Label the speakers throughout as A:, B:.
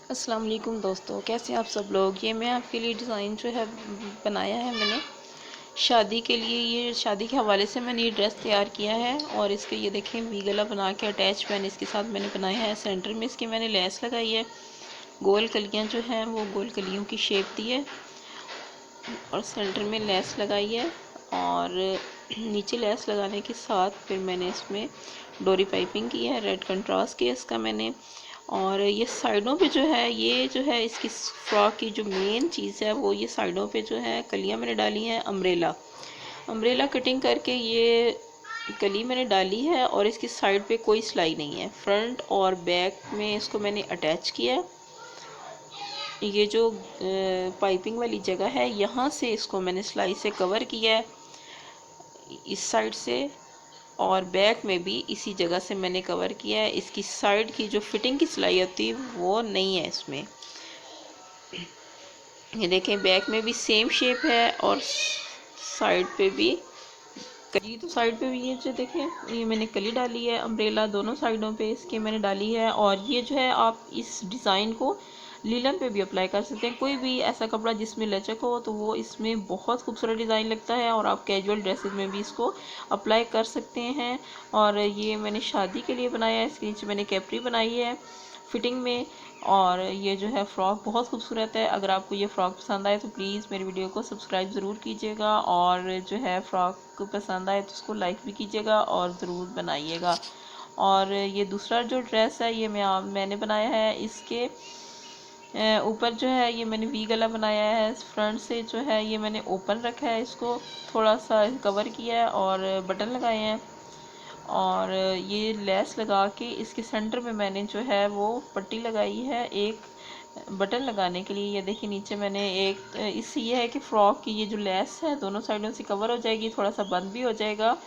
A: अस्सलाम वालेकुम दोस्तों, कैसे हैं आप सब लोग। ये मैं आपके लिए डिज़ाइन जो है बनाया है मैंने शादी के लिए। ये शादी के हवाले से मैंने ये ड्रेस तैयार किया है और इसके ये देखें वी गला बना के अटैच मैंने इसके साथ मैंने बनाया है। सेंटर में इसकी मैंने लेस लगाई है, गोल कलियां जो हैं वो गोल कलियों की शेप दी है और सेंटर में लेस लगाई है। और नीचे लेस लगाने के साथ फिर मैंने इसमें डोरी पाइपिंग की है, रेड कंट्रास्ट किया इसका मैंने। और ये साइडों पे जो है, ये जो है इसकी फ्रॉक की जो मेन चीज़ है वो ये साइडों पे जो है कलियां मैंने डाली हैं अम्ब्रेला अम्ब्रेला कटिंग करके ये कली मैंने डाली है। और इसकी साइड पे कोई सिलाई नहीं है, फ्रंट और बैक में इसको मैंने अटैच किया है। ये जो पाइपिंग वाली जगह है यहाँ से इसको मैंने सिलाई से कवर किया है इस साइड से, और बैक में भी इसी जगह से मैंने कवर किया है। इसकी साइड की जो फिटिंग की सिलाई होती है वो नहीं है इसमें। ये देखें बैक में भी सेम शेप है और साइड पे भी कली, तो साइड पे भी ये जो देखें ये मैंने कली डाली है अम्ब्रेला दोनों साइडों पे इसके मैंने डाली है। और ये जो है आप इस डिज़ाइन को लीलन पे भी अप्लाई कर सकते हैं। कोई भी ऐसा कपड़ा जिसमें लचक हो तो वो इसमें बहुत खूबसूरत डिज़ाइन लगता है और आप कैजुअल ड्रेसेस में भी इसको अप्लाई कर सकते हैं। और ये मैंने शादी के लिए बनाया है, इसके नीचे मैंने कैपरी बनाई है फिटिंग में। और ये जो है फ़्रॉक बहुत खूबसूरत है। अगर आपको ये फ़्रॉक पसंद आए तो प्लीज़ मेरी वीडियो को सब्सक्राइब ज़रूर कीजिएगा, और जो है फ़्रॉक पसंद आए तो उसको लाइक भी कीजिएगा और ज़रूर बनाइएगा। और ये दूसरा जो ड्रेस है ये मैंने बनाया है, इसके ऊपर जो है ये मैंने वी गला बनाया है। फ्रंट से जो है ये मैंने ओपन रखा है, इसको थोड़ा सा कवर किया है और बटन लगाए हैं। और ये लेस लगा के इसके सेंटर में मैंने जो है वो पट्टी लगाई है एक बटन लगाने के लिए। ये देखिए नीचे मैंने एक इससे ये है कि फ्रॉक की ये जो लेस है दोनों साइडों से कवर हो जाएगी, थोड़ा सा बंद भी हो जाएगा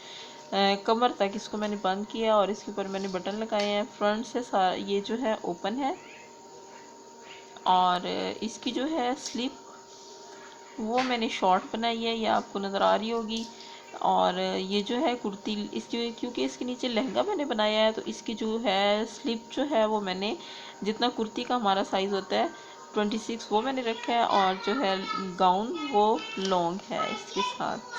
A: कमर तक। इसको मैंने बंद किया और इसके ऊपर मैंने बटन लगाए हैं। फ्रंट से ये जो है ओपन है और इसकी जो है स्लिप वो मैंने शॉर्ट बनाई है, ये आपको नज़र आ रही होगी। और ये जो है कुर्ती इसकी, क्योंकि इसके नीचे लहंगा मैंने बनाया है तो इसकी जो है स्लिप जो है वो मैंने जितना कुर्ती का हमारा साइज़ होता है 26 वो मैंने रखा है। और जो है गाउन वो लॉन्ग है इसके साथ।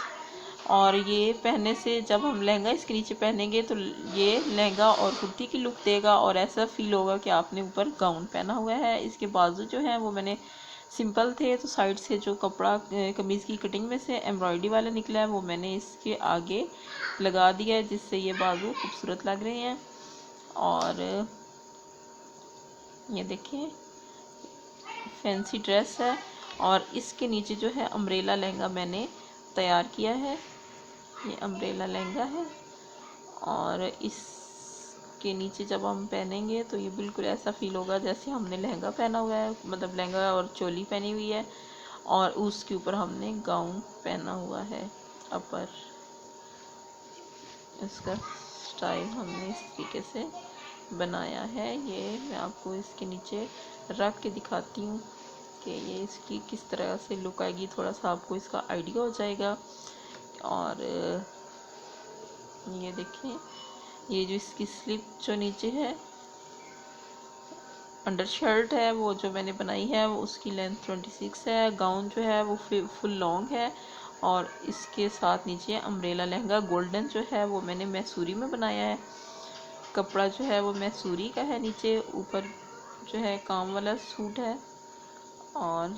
A: और ये पहनने से जब हम लहंगा इसके नीचे पहनेंगे तो ये लहंगा और कुर्ती की लुक देगा और ऐसा फील होगा कि आपने ऊपर गाउन पहना हुआ है। इसके बाजू जो है वो मैंने सिंपल थे तो साइड से जो कपड़ा कमीज़ की कटिंग में से एम्ब्रॉयडरी वाला निकला है वो मैंने इसके आगे लगा दिया है, जिससे ये बाजू खूबसूरत लग रहे हैं। और ये देखिए फैंसी ड्रेस है और इसके नीचे जो है अम्ब्रेला लहंगा मैंने तैयार किया है। ये अम्ब्रेला लहंगा है और इसके नीचे जब हम पहनेंगे तो ये बिल्कुल ऐसा फील होगा जैसे हमने लहंगा पहना हुआ है, मतलब लहंगा और चोली पहनी हुई है और उसके ऊपर हमने गाउन पहना हुआ है अपर। इसका स्टाइल हमने इस तरीके से बनाया है। ये मैं आपको इसके नीचे रख के दिखाती हूँ कि ये इसकी किस तरह से लुक आएगी, थोड़ा सा आपको इसका आइडिया हो जाएगा। और ये देखें ये जो इसकी स्लिप जो नीचे है अंडर शर्ट है वो जो मैंने बनाई है वो उसकी लेंथ 26 है। गाउन जो है वो फुल लॉन्ग है और इसके साथ नीचे अम्ब्रेला लहंगा गोल्डन जो है वो मैंने मैसूरी में बनाया है। कपड़ा जो है वो मैसूरी का है, नीचे ऊपर जो है काम वाला सूट है। और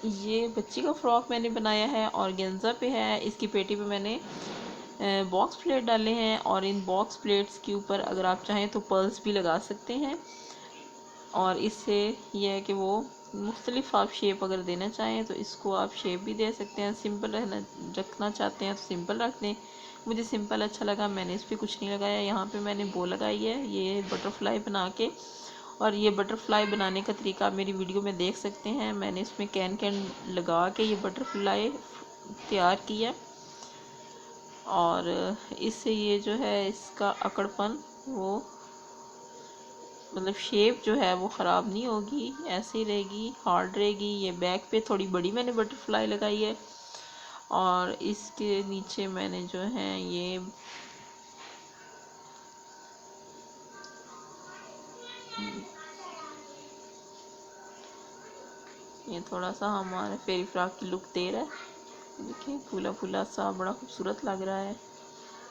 A: ये बच्ची का फ्रॉक मैंने बनाया है और गेंजा पे है। इसकी पेटी पे मैंने बॉक्स प्लेट डाले हैं और इन बॉक्स प्लेट्स के ऊपर अगर आप चाहें तो पर्ल्स भी लगा सकते हैं। और इससे यह है कि वो मुख्तलिफ आप शेप अगर देना चाहें तो इसको आप शेप भी दे सकते हैं। सिंपल रखना चाहते हैं तो सिंपल रख दें। मुझे सिंपल अच्छा लगा, मैंने इस पर कुछ नहीं लगाया। यहाँ पे मैंने बो लगाई है ये बटरफ्लाई बना के, और ये बटरफ्लाई बनाने का तरीका आप मेरी वीडियो में देख सकते हैं। मैंने इसमें कैन लगा के ये बटरफ्लाई तैयार किया और इससे ये जो है इसका अकड़पन वो मतलब शेप जो है वो ख़राब नहीं होगी, ऐसे ही रहेगी, हार्ड रहेगी। ये बैक पे थोड़ी बड़ी मैंने बटरफ्लाई लगाई है और इसके नीचे मैंने जो है ये ये थोड़ा सा हमारे फेरी फ्रॉक की लुक दे रहा है। देखिए फूला फूला सा बड़ा खूबसूरत लग रहा है।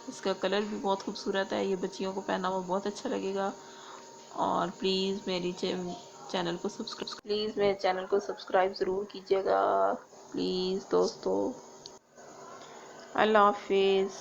A: इसका कलर भी बहुत खूबसूरत है। ये बच्चियों को पहना हुआ बहुत अच्छा लगेगा। और प्लीज़ मेरी चैनल को सब्सक्राइब ज़रूर कीजिएगा प्लीज़ दोस्तों। अल्लाह हाफिज़।